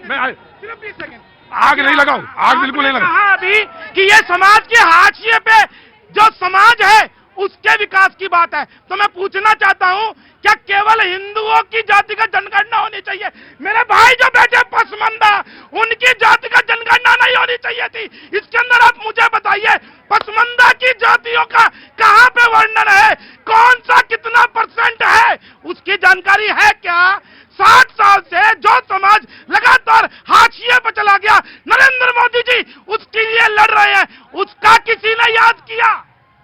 मैं सिर्फ 20 सेकंड, आग नहीं लगाओ, आग बिल्कुल नहीं लगाओ। कहा अभी कि ये समाज के हाशिए पे जो समाज है उसके विकास की बात है, तो मैं पूछना चाहता हूं क्या केवल हिंदुओं की जातिगत जनगणना होनी चाहिए? मेरे भाई जो बैठे पसमंदा, उनकी जातिगत जनगणना नहीं होनी चाहिए थी? इसके अंदर आप मुझे बताइए, पसमंदा की जातियों का कहां पे वर्णन है? कौन सा कितना परसेंट है, उसकी जानकारी है क्या? 60 साल से जो समाज लगातार हाशिए पर चला गया, नरेंद्र मोदी जी उसके लिए लड़ रहे हैं, उसका किसी ने याद किया?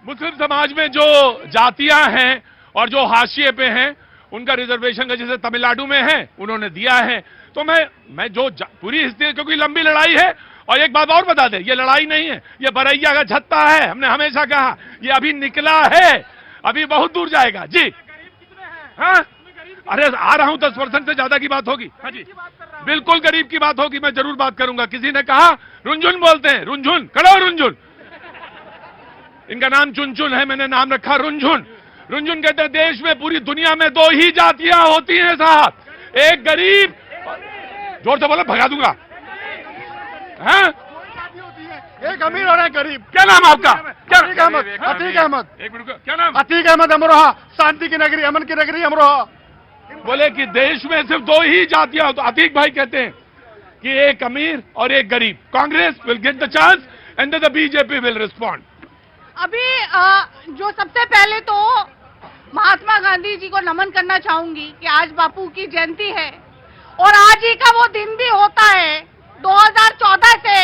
मुस्लिम समाज में जो जातियां हैं और जो हाशिए पे हैं, उनका रिजर्वेशन का जैसे तमिलनाडु में है, उन्होंने दिया है। तो मैं जो पूरी हिस्ट्री, क्योंकि लंबी लड़ाई है। और एक बात और बता दे, ये लड़ाई नहीं है, ये बरैया का छत्ता है। हमने हमेशा कहा ये अभी निकला है, अभी बहुत दूर जाएगा। जी हाँ, अरे आ रहा हूं, 10% से ज्यादा की बात होगी। हाँ जी, बिल्कुल गरीब की बात होगी, मैं जरूर बात करूंगा। किसी ने कहा रुंझुन बोलते हैं, रुंझुन, करो रुंझुन। इनका नाम चुनचुन है, मैंने नाम रखा रुंझुन। रुंझुन कहते हैं देश में, पूरी दुनिया में 2 ही जातियां होती हैं साहब, एक गरीब, जोर से बोलो भगा दूंगा, हैं? एक अमीर और एक गरीब। क्या नाम आपका? अतीक अहमद। अतीक अहमद। एक मिनट, क्या नाम? अतीक अहमद, अमरोहा, शांति की नगरी, अमन की नगरी अमरोहा। बोले कि देश में सिर्फ 2 ही जातियां हो, तो अतीक भाई कहते हैं कि एक अमीर और एक गरीब। Congress will get the chance and the BJP will respond. अभी जो सबसे पहले तो महात्मा गांधी जी को नमन करना चाहूंगी कि आज बापू की जयंती है और आज ही का वो दिन भी होता है 2014 से,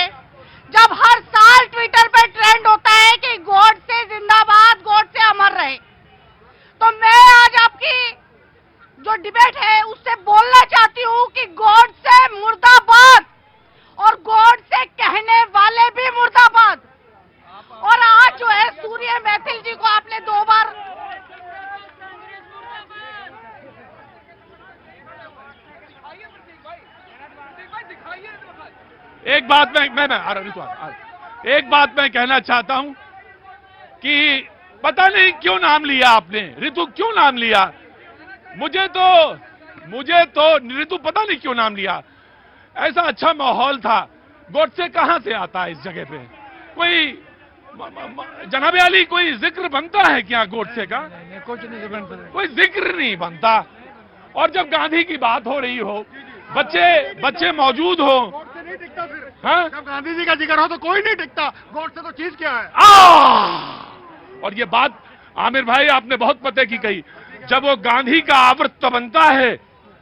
जब हर साल ट्विटर पे ट्रेंड होता है कि गॉडसे जिंदाबाद, गॉडसे अमर रहे। तो मैं आज आपकी जो डिबेट है उससे बोलना चाहती हूँ कि गॉडसे मुर्दाबाद और गॉडसे कहने वाले भी मुर्दाबाद। और आज जो है सूर्य मैथिल जी को आपने 2 बार एक बात मैं एक बात मैं कहना चाहता हूं कि पता नहीं क्यों नाम लिया आपने, ऋतु क्यों नाम लिया? मुझे तो ऋतु पता नहीं क्यों नाम लिया। ऐसा अच्छा माहौल था, गोडसे कहां से आता है इस जगह पे? कोई जनाब अली, कोई जिक्र बनता है क्या गोडसे का? कुछ नहीं बनता, कोई जिक्र नहीं बनता। और जब गांधी की बात हो रही हो, बच्चे मौजूद हो, गॉडसे नहीं टिकता फिर। हाँ? जब गांधी जी का जिक्र हो तो कोई नहीं टिकता। गॉडसे तो चीज क्या है? और ये बात आमिर भाई आपने बहुत पते की कही, जब वो गांधी का आवृत्त बनता है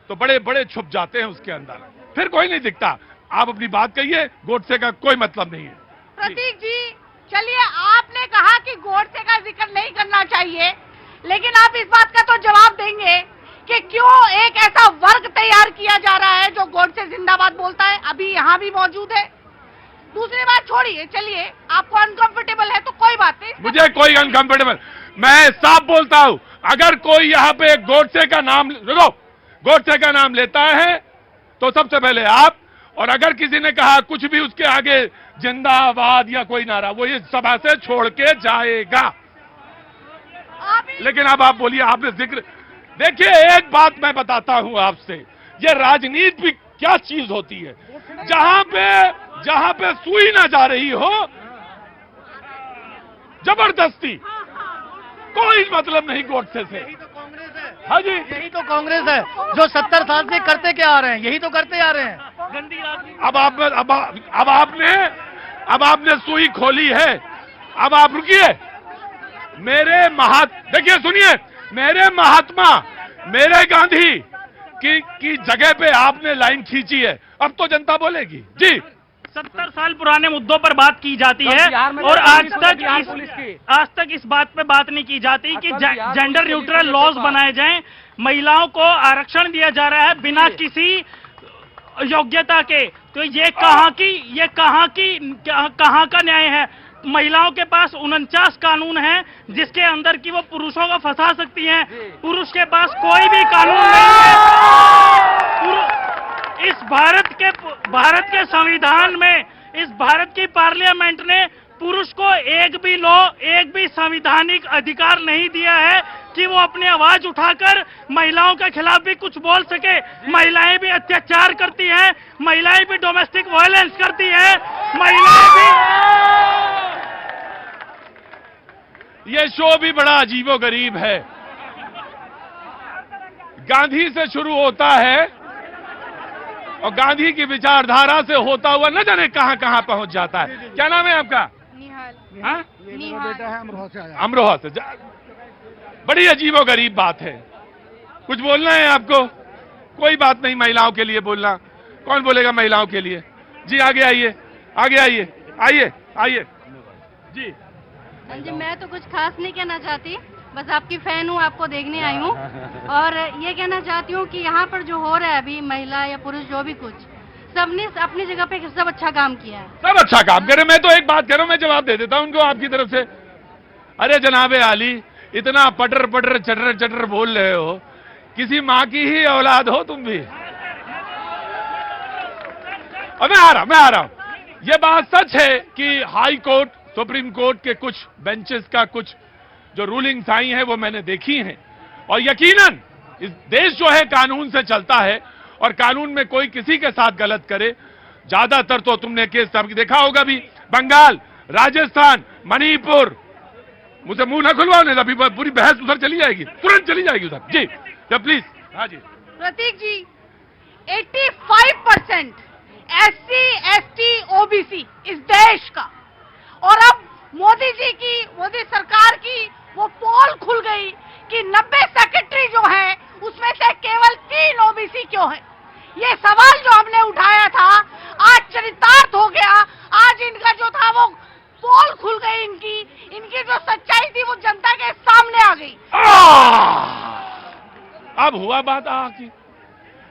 तो बड़े बड़े छुप जाते हैं उसके अंदर, फिर कोई नहीं दिखता। आप अपनी बात कहिए, गोडसे का कोई मतलब नहीं है। प्रतीक जी, चलिए आपने कहा कि गॉडसे का जिक्र नहीं करना चाहिए, लेकिन आप इस बात का तो जवाब देंगे कि क्यों एक ऐसा वर्ग तैयार किया जा रहा है जो गॉडसे जिंदाबाद बोलता है, अभी यहाँ भी मौजूद है। दूसरी बात छोड़िए, चलिए आपको अनकंफर्टेबल है तो कोई बात नहीं, मुझे कोई अनकंफर्टेबल, मैं साफ बोलता हूं, अगर कोई यहाँ पे गोडसे का नाम लेता है तो सबसे पहले आप, और अगर किसी ने कहा कुछ भी उसके आगे जिंदाबाद या कोई नारा, वो इस सभा से छोड़ के जाएगा। लेकिन अब आप बोलिए, आपने जिक्र, देखिए एक बात मैं बताता हूं आपसे, ये राजनीति भी क्या चीज होती है। जहां पे सुई ना जा रही हो, जबरदस्ती, कोई मतलब नहीं गोडसे से। यही तो कांग्रेस है। हाँ जी, यही तो कांग्रेस है जो 70 साल से करते क्या आ रहे हैं, यही तो करते आ रहे हैं। गंदी अब आपने सुई खोली है। अब आप रुकिए, देखिए सुनिए, मेरे महात्मा, मेरे गांधी की जगह पे आपने लाइन खींची है, अब तो जनता बोलेगी। जी, 70 साल पुराने मुद्दों पर बात की जाती है और आज तक इस बात पे बात नहीं की जाती कि जेंडर न्यूट्रल लॉज बनाए जाएं, महिलाओं को आरक्षण दिया जा रहा है बिना किसी योग्यता के। तो ये कहाँ का न्याय है? महिलाओं के पास 49 कानून हैं जिसके अंदर की वो पुरुषों को फंसा सकती हैं, पुरुष के पास कोई भी कानून नहीं है। इस भारत के संविधान में, इस भारत की पार्लियामेंट ने पुरुष को एक भी संवैधानिक अधिकार नहीं दिया है कि वो अपनी आवाज उठाकर महिलाओं के खिलाफ भी कुछ बोल सके। महिलाएं भी अत्याचार करती हैं, महिलाएं भी डोमेस्टिक वायलेंस करती हैं, महिलाएं भी। ये शो भी बड़ा अजीबोगरीब है। गांधी से शुरू होता है और गांधी की विचारधारा से होता हुआ न जाने कहां कहां पहुंच जाता है। क्या नाम है आपका? निहाल। हाँ? बेटा है अमरोहा से आया। अमरोहा से। बड़ी अजीबोगरीब बात है। कुछ बोलना है आपको? कोई बात नहीं, महिलाओं के लिए बोलना। कौन बोलेगा महिलाओं के लिए? जी आगे आइए, आगे आइए, आइए आइए जी। हाँ जी, मैं तो कुछ खास नहीं कहना चाहती, बस आपकी फैन हूँ, आपको देखने आई हूँ। और ये कहना चाहती हूँ कि यहाँ पर जो हो रहा है अभी, महिला या पुरुष जो भी कुछ, सबने अपनी जगह पे सब अच्छा काम किया है। सब अच्छा काम करे। मैं तो एक बात कह रहा हूं, मैं जवाब दे देता हूं उनको आपकी तरफ से। अरे जनाबे आली, इतना पटर पटर चटर चटर बोल रहे हो, किसी माँ की ही औलाद हो तुम भी। अब मैं आ रहा हूं। ये बात सच है कि हाई कोर्ट, सुप्रीम कोर्ट के कुछ बेंचेस का कुछ जो रूलिंग्स आई हैं वो मैंने देखी हैं, और यकीनन इस देश जो है कानून से चलता है, और कानून में कोई किसी के साथ गलत करे, ज्यादातर तो तुमने केस देखा होगा भी, बंगाल, राजस्थान, मणिपुर। मुझे मुंह ना खुलवाओ, नहीं अभी पूरी बहस उधर चली जाएगी, तुरंत चली जाएगी उधर। जी प्लीज। हाँ जी प्रतीक जी, 85% SC, ST, OBC इस देश का, और अब मोदी जी की, मोदी सरकार की वो पोल खुल गई कि 90 सेक्रेटरी जो है उसमें से केवल 3 OBC क्यों है। ये सवाल जो हमने उठाया था आज चरितार्थ हो गया। आज इनका जो था वो पोल खुल गई, इनकी जो सच्चाई थी वो जनता के सामने आ गई। अब हुआ बात की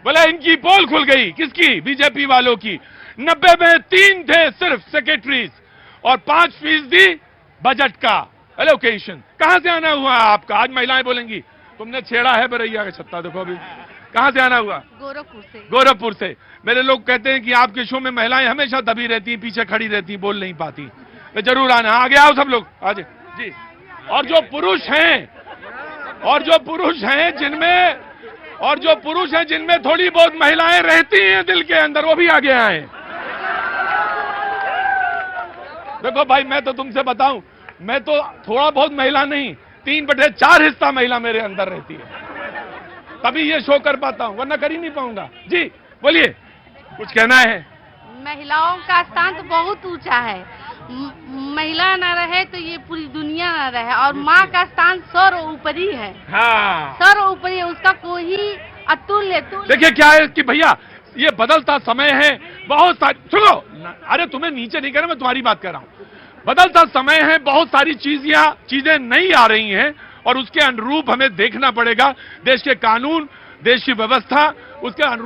बोला इनकी पोल खुल गई। किसकी? बीजेपी वालों की। 90 में 3 थे सिर्फ सेक्रेटरीज, और 5% बजट का एलोकेशन। कहां से आना हुआ आपका? आज महिलाएं बोलेंगी तुमने छेड़ा है बरैया का छत्ता। देखो अभी कहां से आना हुआ? गोरखपुर से। गोरखपुर से। मेरे लोग कहते हैं कि आपके शो में महिलाएं हमेशा दबी रहती, पीछे खड़ी रहती, बोल नहीं पाती। तो जरूर आना, आगे आओ सब लोग, आज जी। और जो पुरुष हैं जिनमें थोड़ी बहुत महिलाएं रहती हैं दिल के अंदर, वो भी आगे आए। देखो भाई, मैं तो तुमसे बताऊं, मैं तो थोड़ा बहुत महिला नहीं, 3/4 हिस्सा महिला मेरे अंदर रहती है, तभी ये शो कर पाता हूं, वरना कर ही नहीं पाऊंगा। जी बोलिए, कुछ कहना है? महिलाओं का स्थान तो बहुत ऊंचा है। महिला ना रहे तो ये पूरी दुनिया ना रहे, और माँ का स्थान सर्व ऊपरी है। हाँ, सर्व ऊपरी है, उसका कोई अतुल्य। देखिए क्या है कि भैया ये बदलता समय है, बहुत सारी, सुनो, अरे तुम्हें नीचे नहीं कर रहा, मैं तुम्हारी बात कर रहा हूं। बदलता समय है, बहुत सारी चीजें नहीं आ रही हैं, और उसके अनुरूप हमें देखना पड़ेगा। देश के कानून, देश की व्यवस्था, उसके अनुरूप